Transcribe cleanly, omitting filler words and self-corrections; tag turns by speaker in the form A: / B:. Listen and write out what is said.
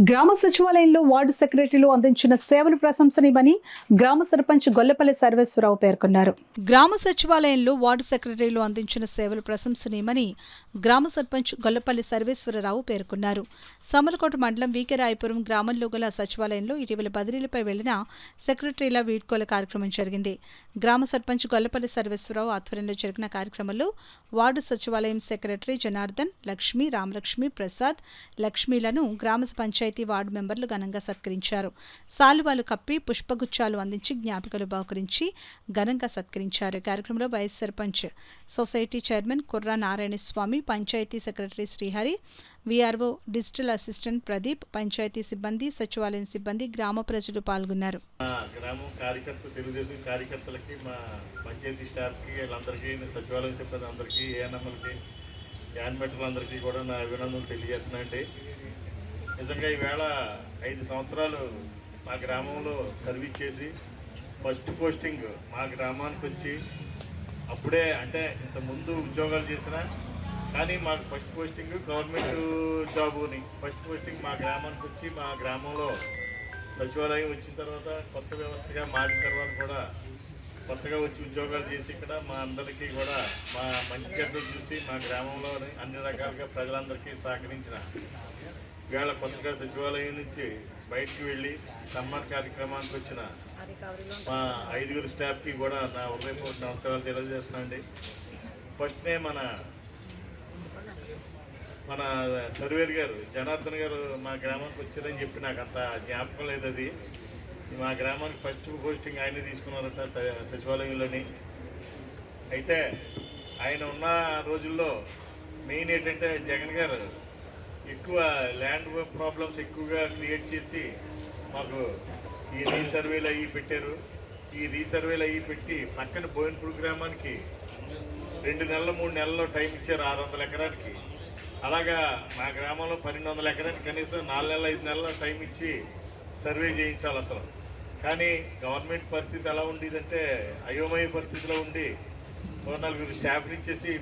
A: గ్రామ సచివాలయంలో వార్డు సెక్రటరీలు అందించిన సేవలు ప్రశంసనీయమని గ్రామ సర్పంచ్ గొల్లపల్లి సర్వేశ్వరరావు పేర్కొన్నారు. గ్రామ సచివాలయంలో వార్డు సెక్రటరీలు అందించిన సేవలు ప్రశంసనీయమని గ్రామ సర్పంచ్ గొల్లపల్లి సర్వేశ్వరరావు పేర్కొన్నారు. సమరకోట మండలం వీకెరాయపురం గ్రామంలో గల సచివాలయంలో ఇటీవల బదిలీలపై వెళ్లిన సెక్రటరీల వీడ్కోల కార్యక్రమం జరిగింది. గ్రామ సర్పంచ్ గొల్లపల్లి సర్వేశ్వరరావు ఆధ్వర్యంలో జరిగిన కార్యక్రమంలో వార్డు సచివాలయం సెక్రటరీ జనార్దన్, లక్ష్మి, రామలక్ష్మి, ప్రసాద్, లక్ష్మీలను గ్రామ పంచాయతీ వార్డు మెంబర్లు ఘనంగా సత్కరించారు. సాలువాలు కప్పి పుష్పగుచ్చాలు అందించి జ్ఞాపికలు బహుకరించి ఘనంగా సత్కరించారు. ఈ కార్యక్రమంలో vice sarpanch society chairman Kurra Narayanaswamy, panchayat secretary Srihari, VRO, digital assistant Pradeep, panchayat సిబ్బంది, సచివాలయం సిబ్బంది, గ్రామ ప్రజలు పాల్గొన్నారు.
B: గ్రామం కార్యకర్త తెలుగుదేశం కార్యకర్తలకి, మా పంచాయతీ స్టాఫ్కి, వీళ్ళందరికీ, సచివాలయం సిబ్బంది అందరికీ, ఏఎన్ఎంఎల్కి, యాన్మెటర్లందరికీ కూడా నా అభినందనలు తెలియజేస్తున్నానండి. నిజంగా ఈవేళ 5 సంవత్సరాలు మా గ్రామంలో సర్వీస్ చేసి ఫస్ట్ పోస్టింగ్ మా గ్రామానికి వచ్చి, అప్పుడే అంటే ఇంతకుముందు ఉద్యోగాలు చేసిన కానీ మాకు ఫస్ట్ పోస్టింగ్ గవర్నమెంట్ జాబుని ఫస్ట్ పోస్టింగ్ మా గ్రామానికి వచ్చి, మా గ్రామంలో సచివాలయం వచ్చిన తర్వాత కొత్త వ్యవస్థగా మారిన తర్వాత కూడా కొత్తగా వచ్చి ఉద్యోగాలు చేసి ఇక్కడ మా అందరికీ కూడా మా మంచి గడ్డలు చూసి మా గ్రామంలో అన్ని రకాలుగా ప్రజలందరికీ సహకరించిన ఇవాళ కొత్తగా సచివాలయం నుంచి బయటికి వెళ్ళి సన్మాన కార్యక్రమానికి వచ్చిన మా 5 స్టాఫ్కి కూడా నా హృదయపూర్వక నమస్కారాలు తెలియజేస్తున్నానండి. ఫస్ట్నే మన సర్వేర్ గారు జనార్దన్ గారు మా గ్రామానికి వచ్చారని చెప్పి నాకు అంత జ్ఞాపకం లేదు. అది మా గ్రామానికి ఫస్ట్ పోస్టింగ్ ఆయన తీసుకున్నారట సచివాలయంలోని. అయితే ఆయన ఉన్న రోజుల్లో మెయిన్ ఏంటంటే జగన్ గారు ఎక్కువ ల్యాండ్ ప్రాబ్లమ్స్ ఎక్కువగా క్రియేట్ చేసి మాకు ఈ రీసర్వేలు అయ్యి పెట్టారు. ఈ రీసర్వేలు అయ్యి పెట్టి పక్కన బోయినపూర్ గ్రామానికి 2 నెలలు 3 నెలల్లో టైం ఇచ్చారు 600 ఎకరానికి. అలాగా మా గ్రామంలో 1200 ఎకరానికి కనీసం 4 నెలలు 5 నెలల టైం ఇచ్చి సర్వే చేయించాలి అసలు. కానీ గవర్నమెంట్ పరిస్థితి ఎలా ఉండేదంటే అయోమయ పరిస్థితిలో ఉండి 4 స్టాఫ్ ఇచ్చేసి